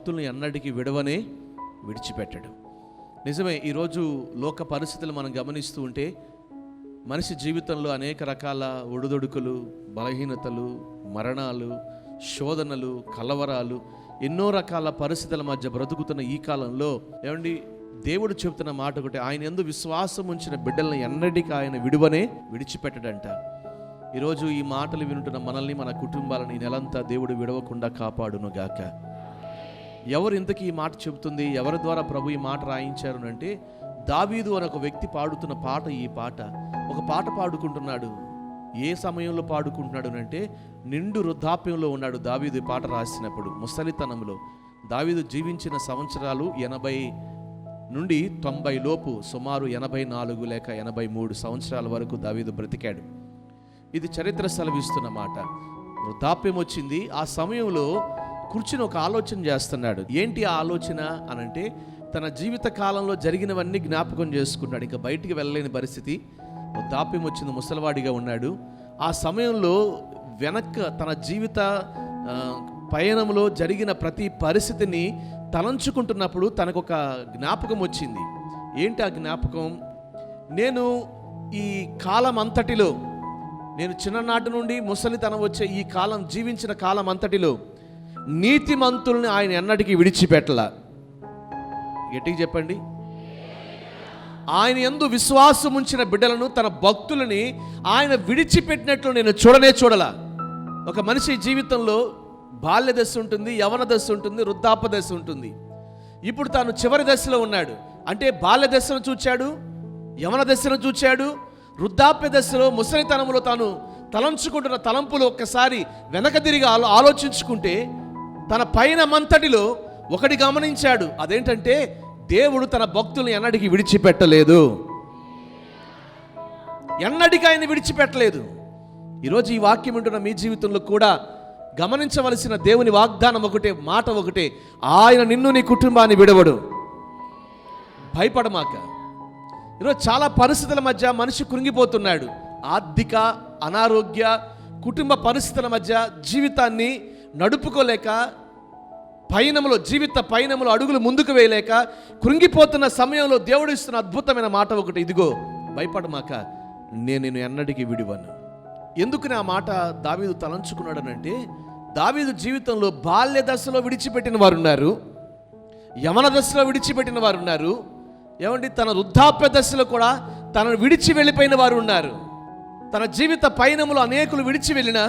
భక్తుల్ని ఎన్నటికీ విడిచిపెట్టడు. నిజమే, ఈరోజు లోక పరిస్థితులు మనం గమనిస్తూ ఉంటే మనిషి జీవితంలో అనేక రకాల ఒడిదొడుకులు, బలహీనతలు, మరణాలు, శోధనలు, కలవరాలు, ఎన్నో రకాల పరిస్థితుల మధ్య బ్రతుకుతున్న ఈ కాలంలో ఏమండి, దేవుడు చెబుతున్న మాట ఒకటి, ఆయన యందు విశ్వాసం ఉంచిన బిడ్డలను ఎన్నటికీ ఆయన విడిచిపెట్టడంట. ఈరోజు ఈ మాటలు వింటున్న మనల్ని, మన కుటుంబాలను ఈ నెలంతా దేవుడు విడవకుండా కాపాడును గాక. ఎవరు ఇంతకీ ఈ మాట చెబుతుంది? ఎవరి ద్వారా ప్రభు ఈ మాట రాయించారు అంటే, దావీదు అనే ఒక వ్యక్తి పాడుతున్న పాట. ఈ పాట ఒక పాట పాడుకుంటున్నాడు. ఏ సమయంలో పాడుకుంటున్నాడు అంటే, నిండు వృద్ధాప్యంలో ఉన్నాడు దావీదు ఈ పాట రాసినప్పుడు. ముసలితనంలో దావీదు జీవించిన సంవత్సరాలు 80 నుండి 90 లోపు, సుమారు 84 లేక 83 సంవత్సరాల వరకు దావీదు బ్రతికాడు. ఇది చరిత్ర సెలవిస్తున్న మాట. వృద్ధాప్యం వచ్చింది. ఆ సమయంలో కూర్చుని ఒక ఆలోచన చేస్తున్నాడు. ఏంటి ఆ ఆలోచన అనంటే, తన జీవిత కాలంలో జరిగినవన్నీ జ్ఞాపకం చేసుకుంటాడు. ఇంకా బయటికి వెళ్ళలేని పరిస్థితి, వృద్ధాప్యం వచ్చింది, ముసలివాడిగా ఉన్నాడు. ఆ సమయంలో వెనక్క తన జీవిత పయనంలో జరిగిన ప్రతి పరిస్థితిని తలంచుకుంటున్నప్పుడు తనకు ఒక జ్ఞాపకం వచ్చింది. ఏంటి ఆ జ్ఞాపకం? నేను ఈ కాలం అంతటిలో, నేను చిన్ననాటి నుండి ముసలితనం వచ్చే ఈ కాలం, జీవించిన కాలం అంతటిలో నీతిమంతుల్ని ఆయన ఎన్నటికీ విడిచిపెట్టలా. గట్టిగా చెప్పండి. ఆయన యందు విశ్వాసం ఉంచిన బిడ్డలను, తన భక్తులని ఆయన విడిచిపెట్టినట్లు నేను చూడలా. ఒక మనిషి జీవితంలో బాల్య దశ ఉంటుంది, యవన దశ ఉంటుంది, వృద్ధాప్య దశ ఉంటుంది. ఇప్పుడు తాను చివరి దశలో ఉన్నాడు. అంటే బాల్య దశను చూచాడు, యవన దశను చూచాడు, వృద్ధాప్య దశలో ముసలితనంలో తాను తలంచుకుంటున్న తలంపులు ఒక్కసారి వెనక తిరిగి ఆలోచించుకుంటే తన పైన మంతటిలో ఒకటి గమనించాడు. అదేంటంటే, దేవుడు తన భక్తుల్ని ఎన్నటికీ విడిచిపెట్టలేదు. ఎన్నటికీ ఆయన విడిచిపెట్టలేదు. ఈరోజు ఈ వాక్యం ఉంటున్న మీ జీవితంలో కూడా గమనించవలసిన దేవుని వాగ్దానం ఒకటే, మాట ఒకటే, ఆయన నిన్ను, నీ కుటుంబాన్ని విడవడు. భయపడమాక. ఈరోజు చాలా పరిస్థితుల మధ్య మనిషి కృంగిపోతున్నాడు. ఆర్థిక, అనారోగ్య, కుటుంబ పరిస్థితుల మధ్య జీవితాన్ని నడుపుకోలేక, జీవిత పయనంలో అడుగులు ముందుకు వేయలేక కృంగిపోతున్న సమయంలో దేవుడు ఇస్తున్న అద్భుతమైన మాట ఒకటి, ఇదిగో భయపడమాక, నేను నిన్ను ఎన్నటికీ విడివను. ఎందుకు నా మాట దావీదు తలంచుకున్నాడనంటే, దావీదు జీవితంలో బాల్య దశలో విడిచిపెట్టిన వారు ఉన్నారు, యవన దశలో విడిచిపెట్టిన వారు ఉన్నారు, ఏమండి తన వృద్ధాప్య దశలో కూడా తనను విడిచి వెళ్ళిపోయిన వారు ఉన్నారు. తన జీవిత పయనములో అనేకులు విడిచి వెళ్ళిన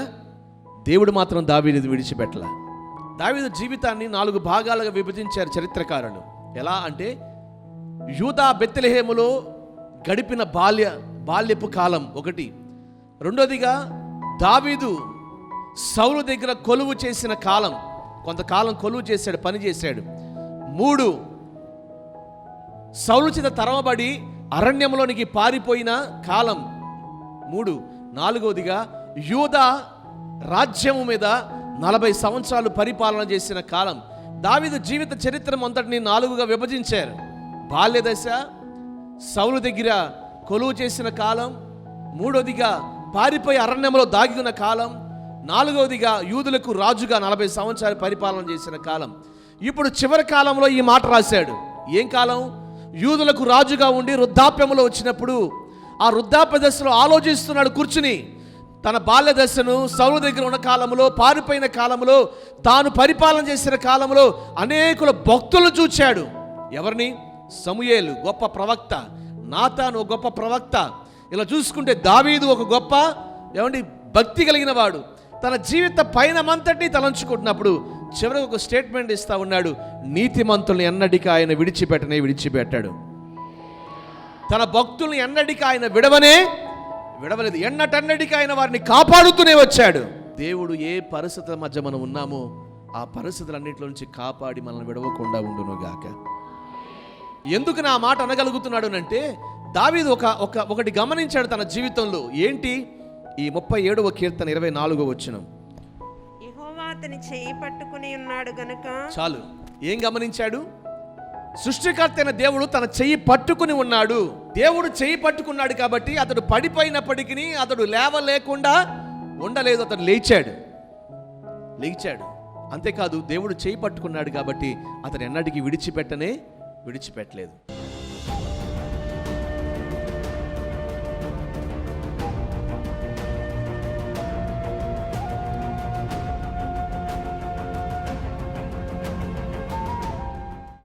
దేవుడు మాత్రం దావీదుని విడిచిపెట్టల. దావీదు జీవితాన్ని 4 భాగాలుగా విభజించారు చరిత్రకారులు. ఎలా అంటే, యూదా బెత్లెహేములో గడిపిన బాల్యపు కాలం ఒకటి, రెండోదిగా దావీదు సౌలు దగ్గర కొలువు చేసిన కాలం, కొంతకాలం కొలువు చేశాడు, పని చేశాడు. 3 సౌలు చేత తరమబడి అరణ్యంలోనికి పారిపోయిన కాలం 3. 4వదిగా యూదా రాజ్యము మీద 40 సంవత్సరాలు పరిపాలన చేసిన కాలం. దావీదు జీవిత చరిత్ర అంతటిని 4గా విభజించారు. బాల్య దశ, సౌలు దగ్గర కొలువు చేసిన కాలం, 3వదిగా పారిపోయి అరణ్యంలో దాగి ఉన్న కాలం, 4వదిగా యూదులకు రాజుగా 40 సంవత్సరాలు పరిపాలన చేసిన కాలం. ఇప్పుడు చివరి కాలంలో ఈ మాట రాశాడు. ఏం కాలం? యూదులకు రాజుగా ఉండి వృద్ధాప్యంలో వచ్చినప్పుడు ఆ వృద్ధాప్య దశలో ఆలోచిస్తున్నాడు కూర్చుని. తన బాల్య దశను, సౌలు దగ్గర ఉన్న కాలంలో, పారిపోయిన కాలంలో, తాను పరిపాలన చేసిన కాలంలో అనేకుల భక్తులను చూచాడు. ఎవరిని? సమూయేలు గొప్ప ప్రవక్త, నాతాను గొప్ప ప్రవక్త. ఇలా చూసుకుంటే దావీదు ఒక గొప్ప భక్తి కలిగిన వాడు. తన జీవిత పయనమంతటిని తలంచుకుంటున్నప్పుడు చివరికి ఒక స్టేట్మెంట్ ఇస్తా ఉన్నాడు, నీతిమంతుల్ని ఎన్నటికీ ఆయన విడిచిపెట్టాడు. తన భక్తుల్ని ఎన్నటికీ ఆయన విడవలేదు. ఎన్నటన్నటికీ ఆయన వారిని కాపాడుతూనే వచ్చాడు. దేవుడు ఏ పరిస్థితుల మధ్య మనం ఉన్నామో ఆ పరిస్థితులన్నింటిలో నుంచి కాపాడి మనల్ని విడవకుండా ఉండును గాక. ఎందుకు నా మాట అనగలుగుతున్నాడు అంటే, దావీదు ఒకటి గమనించాడు తన జీవితంలో. ఏంటి? ఈ 37వ కీర్తన 24వ వచనం, యెహోవా అతని చెయ్యి పట్టుకుని ఉన్నాడు గనుక. చాలు. ఏం గమనించాడు? సృష్టికర్త అయిన దేవుడు తన చెయ్యి పట్టుకుని ఉన్నాడు. దేవుడు చెయ్యి పట్టుకున్నాడు కాబట్టి అతడు పడిపోయినప్పటికీ అతడు లేవలేకుండా ఉండలేదు. అతడు లేచాడు. అంతేకాదు దేవుడు చేయి పట్టుకున్నాడు కాబట్టి అతను ఎన్నటికీ విడిచిపెట్టలేదు.